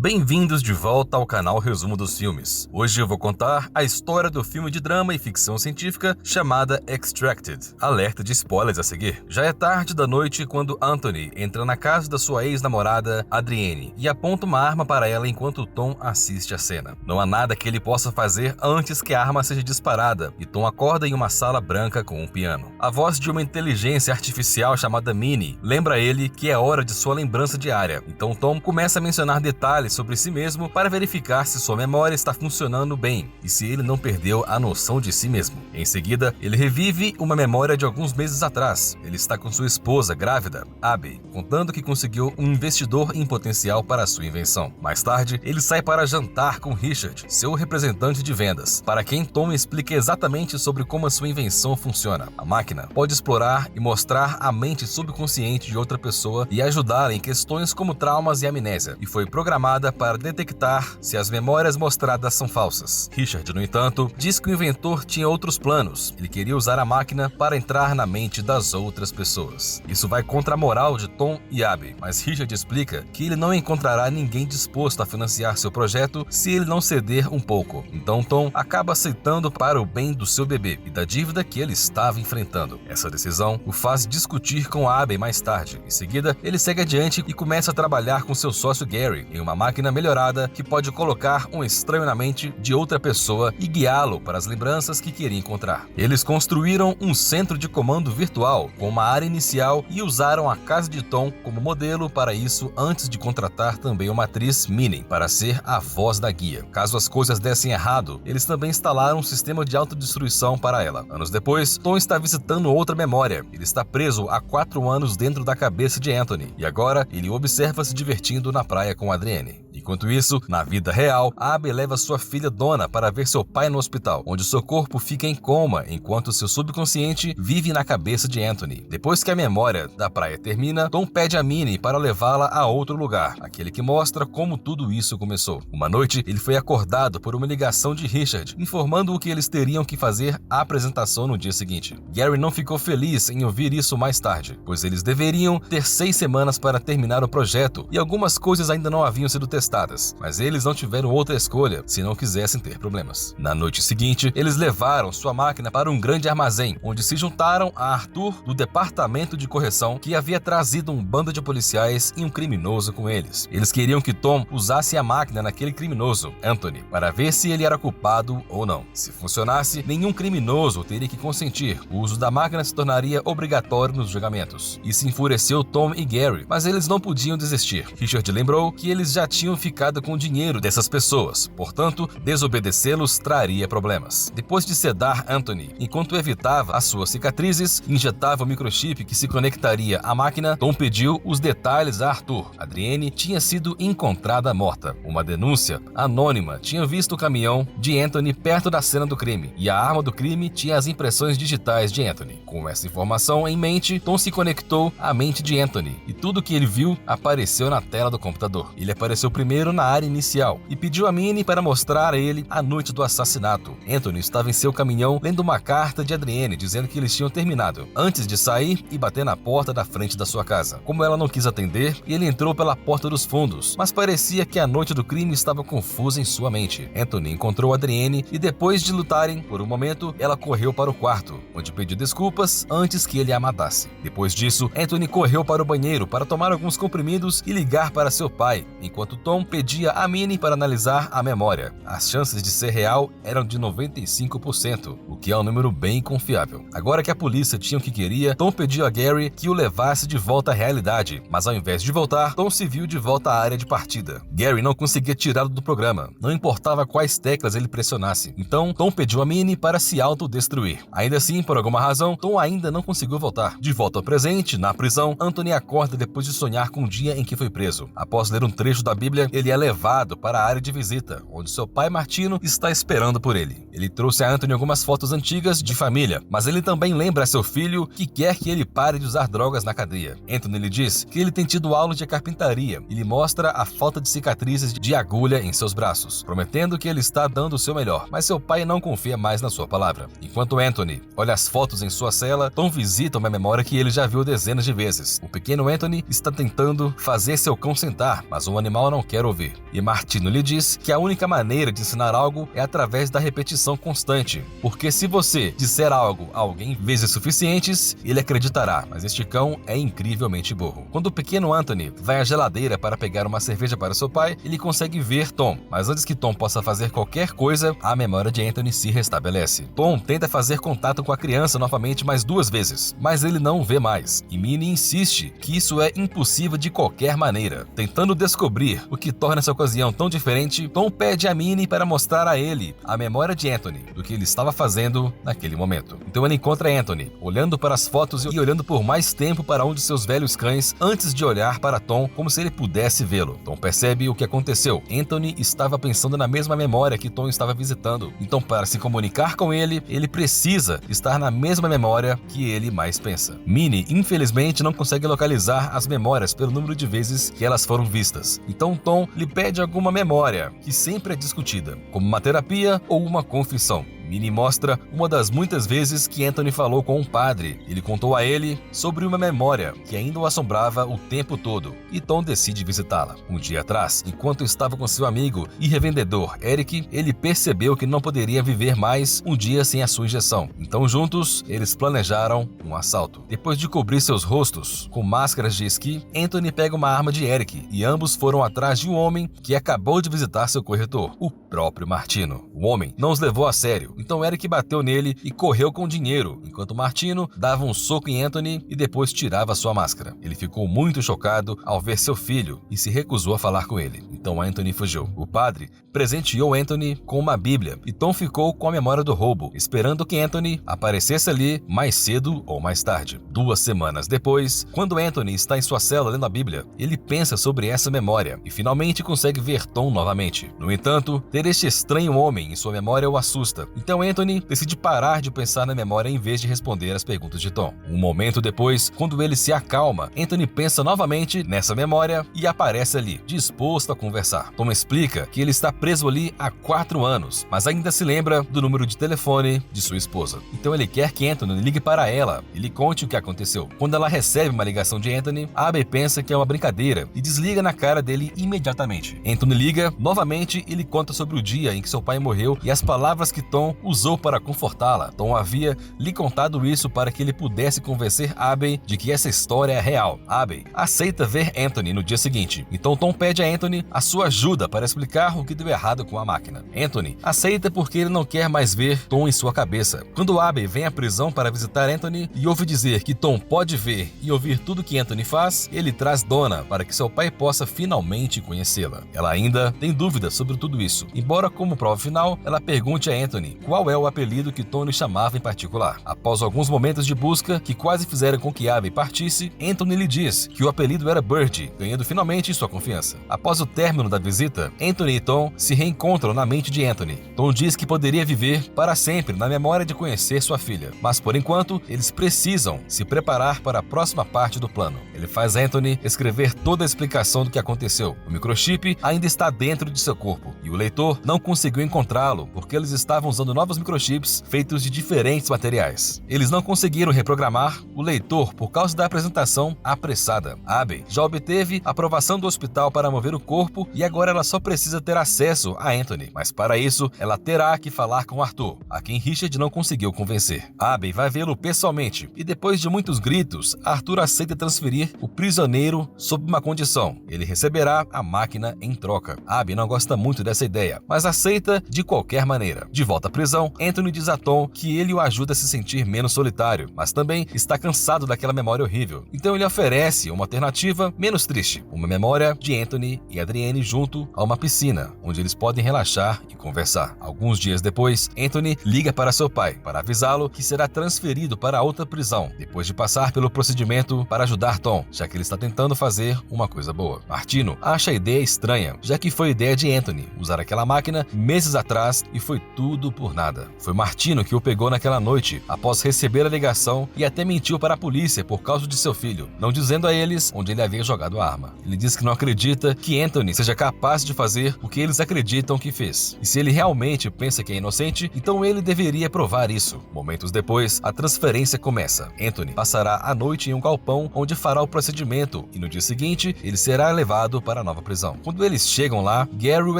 Bem-vindos de volta ao canal Resumo dos Filmes. Hoje eu vou contar a história do filme de drama e ficção científica chamada Extracted. Alerta de spoilers a seguir. Já é tarde da noite quando Anthony entra na casa da sua ex-namorada Adrienne e aponta uma arma para ela enquanto Tom assiste a cena. Não há nada que ele possa fazer antes que a arma seja disparada e Tom acorda em uma sala branca com um piano. A voz de uma inteligência artificial chamada Minnie lembra ele que é hora de sua lembrança diária. Então Tom começa a mencionar detalhes sobre si mesmo para verificar se sua memória está funcionando bem e se ele não perdeu a noção de si mesmo. Em seguida, ele revive uma memória de alguns meses atrás. Ele está com sua esposa grávida, Abby, contando que conseguiu um investidor em potencial para sua invenção. Mais tarde, ele sai para jantar com Richard, seu representante de vendas, para quem Tom explica exatamente sobre como a sua invenção funciona. A máquina pode explorar e mostrar a mente subconsciente de outra pessoa e ajudá-la em questões como traumas e amnésia, e foi programada para detectar se as memórias mostradas são falsas. Richard, no entanto, diz que o inventor tinha outros planos. Ele queria usar a máquina para entrar na mente das outras pessoas. Isso vai contra a moral de Tom e Abby, mas Richard explica que ele não encontrará ninguém disposto a financiar seu projeto se ele não ceder um pouco. Então Tom acaba aceitando para o bem do seu bebê e da dívida que ele estava enfrentando. Essa decisão o faz discutir com Abby mais tarde. Em seguida, ele segue adiante e começa a trabalhar com seu sócio Gary em uma máquina melhorada que pode colocar um estranho na mente de outra pessoa e guiá-lo para as lembranças que queria encontrar. Eles construíram um centro de comando virtual com uma área inicial e usaram a casa de Tom como modelo para isso antes de contratar também uma atriz, Minnie, para ser a voz da guia. Caso as coisas dessem errado, eles também instalaram um sistema de autodestruição para ela. Anos depois, Tom está visitando outra memória. Ele está preso há 4 anos dentro da cabeça de Anthony e agora ele o observa se divertindo na praia com Adrienne. Enquanto isso, na vida real, Abby leva sua filha Donna para ver seu pai no hospital, onde seu corpo fica em coma enquanto seu subconsciente vive na cabeça de Anthony. Depois que a memória da praia termina, Tom pede a Minnie para levá-la a outro lugar, aquele que mostra como tudo isso começou. Uma noite, ele foi acordado por uma ligação de Richard, informando-o que eles teriam que fazer a apresentação no dia seguinte. Gary não ficou feliz em ouvir isso mais tarde, pois eles deveriam ter 6 semanas para terminar o projeto e algumas coisas ainda não haviam sido testadas, mas eles não tiveram outra escolha se não quisessem ter problemas. Na noite seguinte, eles levaram sua máquina para um grande armazém, onde se juntaram a Arthur do departamento de correção, que havia trazido um bando de policiais e um criminoso com eles. Eles queriam que Tom usasse a máquina naquele criminoso, Anthony, para ver se ele era culpado ou não. Se funcionasse, nenhum criminoso teria que consentir. O uso da máquina se tornaria obrigatório nos julgamentos. Isso enfureceu Tom e Gary, mas eles não podiam desistir. Richard lembrou que eles já tinham ficado com o dinheiro dessas pessoas, portanto, desobedecê-los traria problemas. Depois de sedar Anthony, enquanto evitava as suas cicatrizes e injetava o microchip que se conectaria à máquina, Tom pediu os detalhes a Arthur. Adrienne tinha sido encontrada morta. Uma denúncia anônima tinha visto o caminhão de Anthony perto da cena do crime, e a arma do crime tinha as impressões digitais de Anthony. Com essa informação em mente, Tom se conectou à mente de Anthony, e tudo que ele viu apareceu na tela do computador. Ele apareceu primeiro na área inicial e pediu a Minnie para mostrar a ele a noite do assassinato. Anthony estava em seu caminhão lendo uma carta de Adrienne dizendo que eles tinham terminado, antes de sair e bater na porta da frente da sua casa. Como ela não quis atender, ele entrou pela porta dos fundos, mas parecia que a noite do crime estava confusa em sua mente. Anthony encontrou Adrienne e depois de lutarem por um momento, ela correu para o quarto, onde pediu desculpas antes que ele a matasse. Depois disso, Anthony correu para o banheiro para tomar alguns comprimidos e ligar para seu pai, enquanto Tom pedia a Minnie para analisar a memória. As chances de ser real eram de 95%, o que é um número bem confiável. Agora que a polícia tinha o que queria, Tom pediu a Gary que o levasse de volta à realidade, mas ao invés de voltar, Tom se viu de volta à área de partida. Gary não conseguia tirá-lo do programa, não importava quais teclas ele pressionasse. Então, Tom pediu a Minnie para se autodestruir. Ainda assim, por alguma razão, Tom ainda não conseguiu voltar. De volta ao presente, na prisão, Anthony acorda depois de sonhar com o dia em que foi preso. Após ler um trecho da Bíblia, ele é levado para a área de visita, onde seu pai Martino está esperando por ele. Ele trouxe a Anthony algumas fotos antigas de família, mas ele também lembra a seu filho que quer que ele pare de usar drogas na cadeia. Anthony lhe diz que ele tem tido aula de carpintaria e lhe mostra a falta de cicatrizes de agulha em seus braços, prometendo que ele está dando o seu melhor, mas seu pai não confia mais na sua palavra. Enquanto Anthony olha as fotos em sua cela, Tom visita uma memória que ele já viu dezenas de vezes. O pequeno Anthony está tentando fazer seu cão sentar, mas o animal não quer quer ouvir. E Martino lhe diz que a única maneira de ensinar algo é através da repetição constante, porque se você disser algo a alguém vezes suficientes, ele acreditará, mas este cão é incrivelmente burro. Quando o pequeno Anthony vai à geladeira para pegar uma cerveja para seu pai, ele consegue ver Tom, mas antes que Tom possa fazer qualquer coisa, a memória de Anthony se restabelece. Tom tenta fazer contato com a criança novamente mais 2 vezes, mas ele não o vê mais, e Minnie insiste que isso é impossível de qualquer maneira. Tentando descobrir o que torna essa ocasião tão diferente, Tom pede a Minnie para mostrar a ele a memória de Anthony, do que ele estava fazendo naquele momento. Então ele encontra Anthony, olhando para as fotos e olhando por mais tempo para um de seus velhos cães, antes de olhar para Tom como se ele pudesse vê-lo. Tom percebe o que aconteceu. Anthony estava pensando na mesma memória que Tom estava visitando. Então, para se comunicar com ele, ele precisa estar na mesma memória que ele mais pensa. Minnie, infelizmente, não consegue localizar as memórias pelo número de vezes que elas foram vistas. Então Tom lhe pede alguma memória, que sempre é discutida, como uma terapia ou uma confissão. Minnie mostra uma das muitas vezes que Anthony falou com um padre. Ele contou a ele sobre uma memória que ainda o assombrava o tempo todo, e Tom decide visitá-la. Um dia atrás, enquanto estava com seu amigo e revendedor Eric, ele percebeu que não poderia viver mais um dia sem a sua injeção. Então juntos, eles planejaram um assalto. Depois de cobrir seus rostos com máscaras de esqui, Anthony pega uma arma de Eric, e ambos foram atrás de um homem que acabou de visitar seu corretor, o próprio Martino. O homem não os levou a sério, então Eric bateu nele e correu com dinheiro, enquanto Martino dava um soco em Anthony e depois tirava sua máscara. Ele ficou muito chocado ao ver seu filho e se recusou a falar com ele. Então Anthony fugiu. O padre presenteou Anthony com uma Bíblia e Tom ficou com a memória do roubo, esperando que Anthony aparecesse ali mais cedo ou mais tarde. 2 semanas depois, quando Anthony está em sua cela lendo a Bíblia, ele pensa sobre essa memória e finalmente consegue ver Tom novamente. No entanto, ter este estranho homem em sua memória o assusta. Então Anthony decide parar de pensar na memória em vez de responder às perguntas de Tom. Um momento depois, quando ele se acalma, Anthony pensa novamente nessa memória e aparece ali, disposto a conversar. Tom explica que ele está preso ali há 4 anos, mas ainda se lembra do número de telefone de sua esposa. Então ele quer que Anthony ligue para ela e lhe conte o que aconteceu. Quando ela recebe uma ligação de Anthony, Abby pensa que é uma brincadeira e desliga na cara dele imediatamente. Anthony liga novamente e lhe conta sobre o dia em que seu pai morreu e as palavras que Tom usou para confortá-la. Tom havia lhe contado isso para que ele pudesse convencer Abby de que essa história é real. Abby aceita ver Anthony no dia seguinte, então Tom pede a Anthony a sua ajuda para explicar o que deu errado com a máquina. Anthony aceita porque ele não quer mais ver Tom em sua cabeça. Quando Abby vem à prisão para visitar Anthony e ouve dizer que Tom pode ver e ouvir tudo que Anthony faz, ele traz Donna para que seu pai possa finalmente conhecê-la. Ela ainda tem dúvidas sobre tudo isso, embora como prova final, ela pergunte a Anthony qual é o apelido que Tom lhe chamava em particular. Após alguns momentos de busca que quase fizeram com que Abby partisse, Anthony lhe diz que o apelido era Birdie, ganhando finalmente sua confiança. Após o término da visita, Anthony e Tom se reencontram na mente de Anthony. Tom diz que poderia viver para sempre na memória de conhecer sua filha, mas por enquanto eles precisam se preparar para a próxima parte do plano. Ele faz Anthony escrever toda a explicação do que aconteceu. O microchip ainda está dentro de seu corpo e o leitor não conseguiu encontrá-lo porque eles estavam usando novos microchips feitos de diferentes materiais. Eles não conseguiram reprogramar o leitor por causa da apresentação apressada. Abby já obteve a aprovação do hospital para mover o corpo e agora ela só precisa ter acesso a Anthony, mas para isso ela terá que falar com Arthur, a quem Richard não conseguiu convencer. Abby vai vê-lo pessoalmente e depois de muitos gritos, Arthur aceita transferir o prisioneiro sob uma condição: ele receberá a máquina em troca. Abby não gosta muito dessa ideia, mas aceita de qualquer maneira. De volta à prisão, Anthony diz a Tom que ele o ajuda a se sentir menos solitário, mas também está cansado daquela memória horrível. Então ele oferece uma alternativa menos triste, uma memória de Anthony e Adrienne junto a uma piscina, onde eles podem relaxar e conversar. Alguns dias depois, Anthony liga para seu pai para avisá-lo que será transferido para outra prisão, depois de passar pelo procedimento para ajudar Tom, já que ele está tentando fazer uma coisa boa. Martino acha a ideia estranha, já que foi ideia de Anthony usar aquela máquina meses atrás e foi tudo por por nada. Foi Martino que o pegou naquela noite, após receber a ligação, e até mentiu para a polícia por causa de seu filho, não dizendo a eles onde ele havia jogado a arma. Ele diz que não acredita que Anthony seja capaz de fazer o que eles acreditam que fez. E se ele realmente pensa que é inocente, então ele deveria provar isso. Momentos depois, a transferência começa. Anthony passará a noite em um galpão onde fará o procedimento e no dia seguinte, ele será levado para a nova prisão. Quando eles chegam lá, Gary o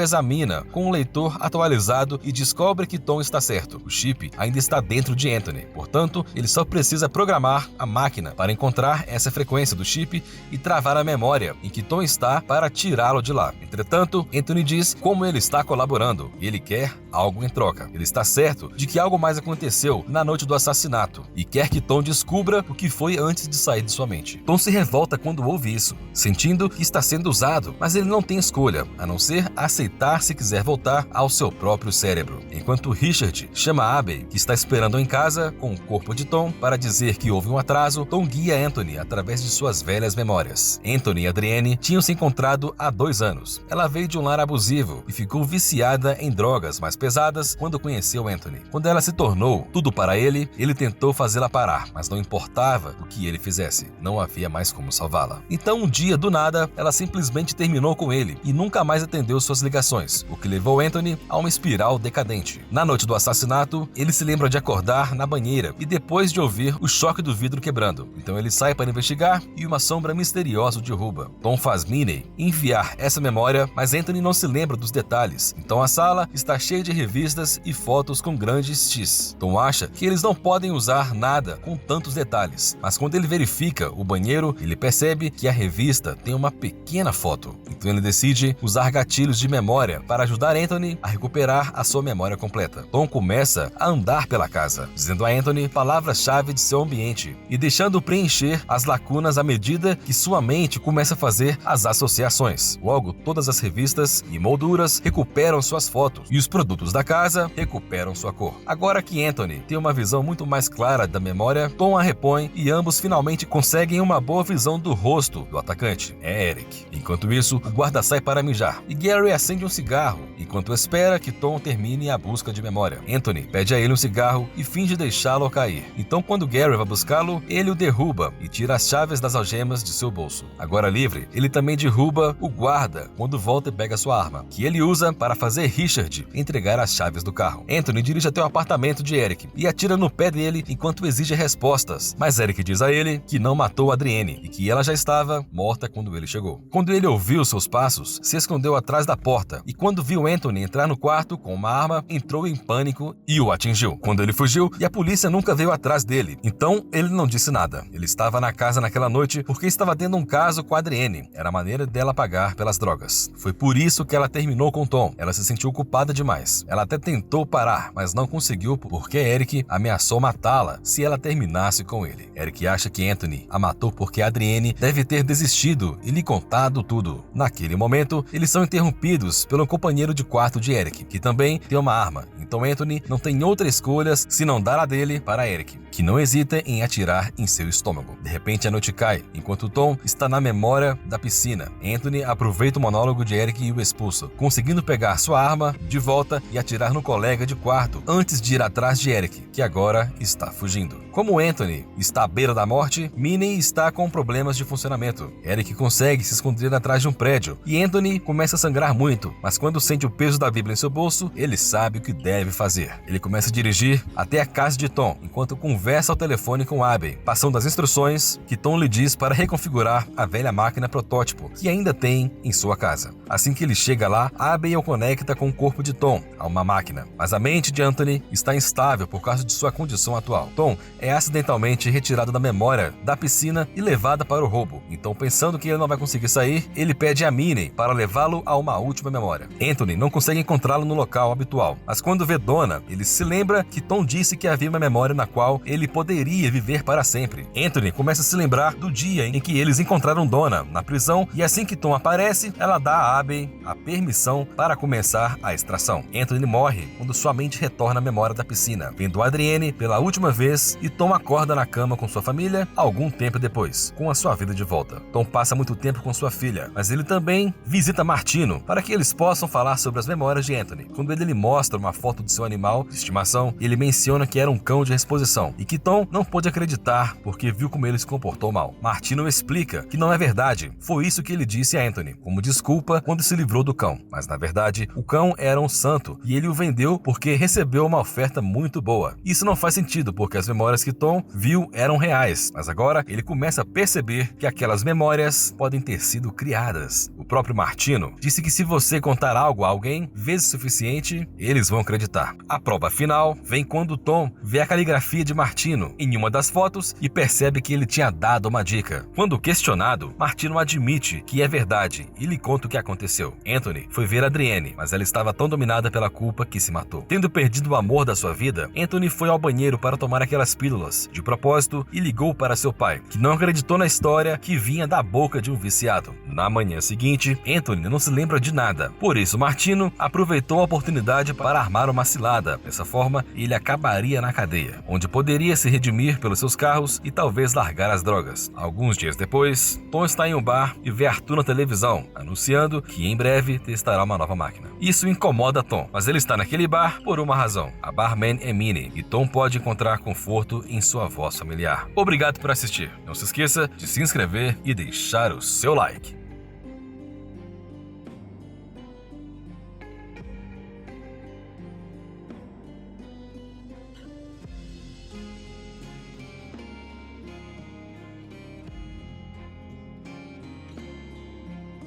examina com um leitor atualizado e descobre que Tom está certo. O chip ainda está dentro de Anthony, portanto, ele só precisa programar a máquina para encontrar essa frequência do chip e travar a memória em que Tom está para tirá-lo de lá. Entretanto, Anthony diz como ele está colaborando e ele quer algo em troca. Ele está certo de que algo mais aconteceu na noite do assassinato e quer que Tom descubra o que foi antes de sair de sua mente. Tom se revolta quando ouve isso, sentindo que está sendo usado, mas ele não tem escolha, a não ser aceitar se quiser voltar ao seu próprio cérebro. Enquanto Richard chama Abby, que está esperando em casa com o corpo de Tom, para dizer que houve um atraso, Tom guia Anthony através de suas velhas memórias. Anthony e Adrienne tinham se encontrado há 2 anos. Ela veio de um lar abusivo e ficou viciada em drogas mais pesadas quando conheceu Anthony. Quando ela se tornou tudo para ele, ele tentou fazê-la parar, mas não importava o que ele fizesse, não havia mais como salvá-la. Então, um dia, do nada, ela simplesmente terminou com ele e nunca mais atendeu suas ligações, o que levou Anthony a uma espiral decadente. Na noite do assassinato, ele se lembra de acordar na banheira e depois de ouvir o choque do vidro quebrando. Então ele sai para investigar e uma sombra misteriosa o derruba. Tom faz Minnie enviar essa memória, mas Anthony não se lembra dos detalhes. Então a sala está cheia de revistas e fotos com grandes X. Tom acha que eles não podem usar nada com tantos detalhes, mas quando ele verifica o banheiro, ele percebe que a revista tem uma pequena foto. Então ele decide usar gatilhos de memória para ajudar Anthony a recuperar a sua memória completa. Tom começa a andar pela casa, dizendo a Anthony palavras-chave de seu ambiente e deixando preencher as lacunas à medida que sua mente começa a fazer as associações. Logo, todas as revistas e molduras recuperam suas fotos e os produtos da casa recuperam sua cor. Agora que Anthony tem uma visão muito mais clara da memória, Tom a repõe e ambos finalmente conseguem uma boa visão do rosto do atacante. É Eric. Enquanto isso, o guarda sai para mijar e Gary acende um cigarro enquanto espera que Tom termine a busca de memória. Anthony pede a ele um cigarro e finge deixá-lo cair. Então, quando Gary vai buscá-lo, ele o derruba e tira as chaves das algemas de seu bolso. Agora livre, ele também derruba o guarda quando volta e pega sua arma, que ele usa para fazer Richard entregar as chaves do carro. Anthony dirige até o apartamento de Eric e atira no pé dele enquanto exige respostas, mas Eric diz a ele que não matou Adrienne e que ela já estava morta quando ele chegou. Quando ele ouviu seus passos, se escondeu atrás da porta e quando viu Anthony entrar no quarto com uma arma, entrou em pânico e o atingiu. Quando ele fugiu, e a polícia nunca veio atrás dele, então ele não disse nada. Ele estava na casa naquela noite porque estava tendo um caso com a Adrienne. Era a maneira dela pagar pelas drogas. Foi por isso que ela terminou com Tom. Ela se sentiu culpada demais. Ela até tentou parar, mas não conseguiu porque Eric ameaçou matá-la se ela terminasse com ele. Eric acha que Anthony a matou porque a Adrienne deve ter desistido e lhe contado tudo. Naquele momento, eles são interrompidos pelo companheiro de quarto de Eric, que também tem uma arma. Então Anthony não tem outra escolha se não dar a dele para Eric, que não hesita em atirar em seu estômago. De repente a noite cai, enquanto Tom está na memória da piscina. Anthony aproveita o monólogo de Eric e o expulsa, conseguindo pegar sua arma de volta e atirar no colega de quarto, antes de ir atrás de Eric, que agora está fugindo. Como Anthony está à beira da morte, Minnie está com problemas de funcionamento. Eric consegue se esconder atrás de um prédio e Anthony começa a sangrar muito, mas quando sente o peso da Bíblia em seu bolso, ele sabe o que deve fazer. Ele começa a dirigir até a casa de Tom, enquanto conversa ao telefone com Abby, passando as instruções que Tom lhe diz para reconfigurar a velha máquina protótipo que ainda tem em sua casa. Assim que ele chega lá, Abby o conecta com o corpo de Tom a uma máquina, mas a mente de Anthony está instável por causa de sua condição atual. Tom é acidentalmente retirado da memória da piscina e levado para o roubo. Então, pensando que ele não vai conseguir sair, ele pede a Minnie para levá-lo a uma última memória. Anthony não consegue encontrá-lo no local habitual, mas quando vê Donna, ele se lembra que Tom disse que havia uma memória na qual ele poderia viver para sempre. Anthony começa a se lembrar do dia em que eles encontraram Donna na prisão e assim que Tom aparece, ela dá a Abby a permissão para começar a extração. Anthony morre quando sua mente retorna à memória da piscina, vendo Adrienne pela última vez e Tom acorda na cama com sua família algum tempo depois, com a sua vida de volta. Tom passa muito tempo com sua filha, mas ele também visita Martino para que eles possam falar sobre as memórias de Anthony. Quando ele lhe mostra uma foto de seu animal de estimação, ele menciona que era um cão de reposição e que Tom não pôde acreditar porque viu como ele se comportou mal. Martino explica que não é verdade, foi isso que ele disse a Anthony, como desculpa quando se livrou do cão. Mas na verdade, o cão era um santo e ele o vendeu porque recebeu uma oferta muito boa. Isso não faz sentido porque as memórias que Tom viu eram reais, mas agora ele começa a perceber que aquelas memórias podem ter sido criadas. O próprio Martino disse que se você contar algo a alguém vezes o suficiente, eles vão acreditar. A prova final vem quando Tom vê a caligrafia de Martino em uma das fotos e percebe que ele tinha dado uma dica. Quando questionado, Martino admite que é verdade e lhe conta o que aconteceu. Anthony foi ver Adrienne, mas ela estava tão dominada pela culpa que se matou. Tendo perdido o amor da sua vida, Anthony foi ao banheiro para tomar aquelas pílulas de propósito e ligou para seu pai, que não acreditou na história que vinha da boca de um viciado. Na manhã seguinte, Anthony não se lembra de nada. Por isso, Martino aproveitou a oportunidade para armar uma cilada. Dessa forma, ele acabaria na cadeia, onde poderia se redimir pelos seus carros e talvez largar as drogas. Alguns dias depois, Tom está em um bar e vê Arthur na televisão, anunciando que em breve testará uma nova máquina. Isso incomoda Tom, mas ele está naquele bar por uma razão. A barman é Minnie e Tom pode encontrar conforto em sua voz familiar. Obrigado por assistir. Não se esqueça de se inscrever e deixar o seu like.